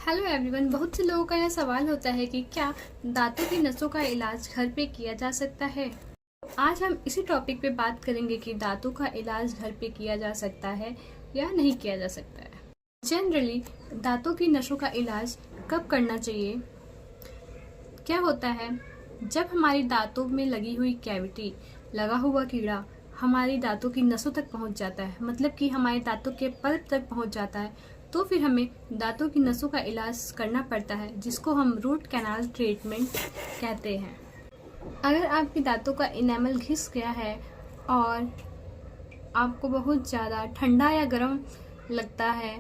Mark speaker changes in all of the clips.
Speaker 1: Hello everyone. बहुत से लोगों का यह सवाल होता है कि क्या दांतों की नसों का इलाज घर पे किया जा सकता है। आज हम इसी टॉपिक पे बात करेंगे कि दांतों का इलाज घर पे किया जा सकता है या नहीं किया जा सकता है। जनरली दांतों की नसों का इलाज कब करना चाहिए? क्या होता है, जब हमारी दांतों में लगी हुई कैविटी, लगा हुआ कीड़ा हमारी दांतों की नसों तक पहुंच जाता है, मतलब कि हमारे दांतों के पल्प तक पहुंच जाता है, तो फिर हमें दांतों की नसों का इलाज करना पड़ता है, जिसको हम रूट कैनाल ट्रीटमेंट कहते हैं। अगर आपके दांतों का इनेमल घिस गया है और आपको बहुत ज़्यादा ठंडा या गर्म लगता है,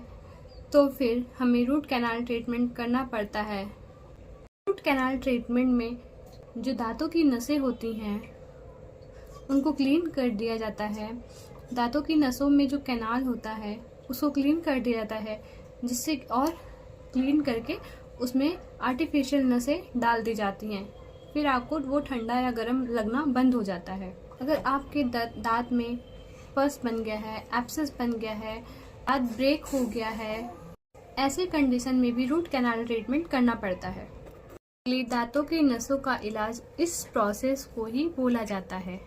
Speaker 1: तो फिर हमें रूट कैनाल ट्रीटमेंट करना पड़ता है। रूट कैनाल ट्रीटमेंट में जो दांतों की नसें होती हैं उनको क्लीन कर दिया जाता है। दांतों की नसों में जो कैनाल होता है उसको क्लीन कर दिया जाता है, जिससे और क्लीन करके उसमें आर्टिफिशियल नसें डाल दी जाती हैं। फिर आपको वो ठंडा या गर्म लगना बंद हो जाता है। अगर आपके दांत में पस बन गया है, एब्सेस बन गया है, दांत ब्रेक हो गया है, ऐसे कंडीशन में भी रूट कैनाल ट्रीटमेंट करना पड़ता है। दांतों की नसों का इलाज इस प्रोसेस को ही बोला जाता है।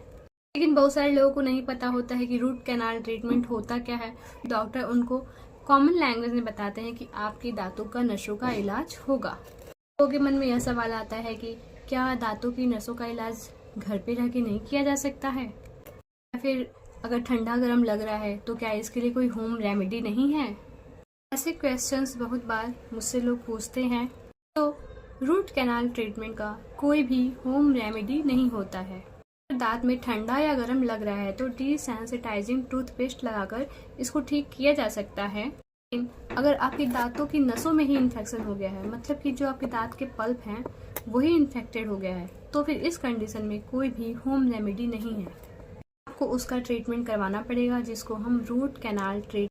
Speaker 1: लेकिन बहुत सारे लोगों को नहीं पता होता है कि रूट कैनाल ट्रीटमेंट होता क्या है। डॉक्टर उनको कॉमन लैंग्वेज में बताते हैं कि आपकी दांतों का नसों का इलाज होगा। लोगों के मन में यह सवाल आता है कि क्या दांतों की नसों का इलाज घर पे रह के नहीं किया जा सकता है, या फिर अगर ठंडा गर्म लग रहा है तो क्या इसके लिए कोई होम रेमेडी नहीं है। ऐसे क्वेश्चंस बहुत बार मुझसे लोग पूछते हैं। तो रूट कैनाल ट्रीटमेंट का कोई भी होम रेमेडी नहीं होता है। दांत में ठंडा या गर्म लग रहा है तो डिसेंसिटाइजिंग टूथपेस्ट लगाकर इसको ठीक किया जा सकता है। लेकिन अगर आपके दांतों की नसों में ही इन्फेक्शन हो गया है, मतलब कि जो आपके दांत के पल्प हैं वही इन्फेक्टेड हो गया है, तो फिर इस कंडीशन में कोई भी होम रेमेडी नहीं है। आपको उसका ट्रीटमेंट करवाना पड़ेगा, जिसको हम रूट कैनाल ट्रीटमेंट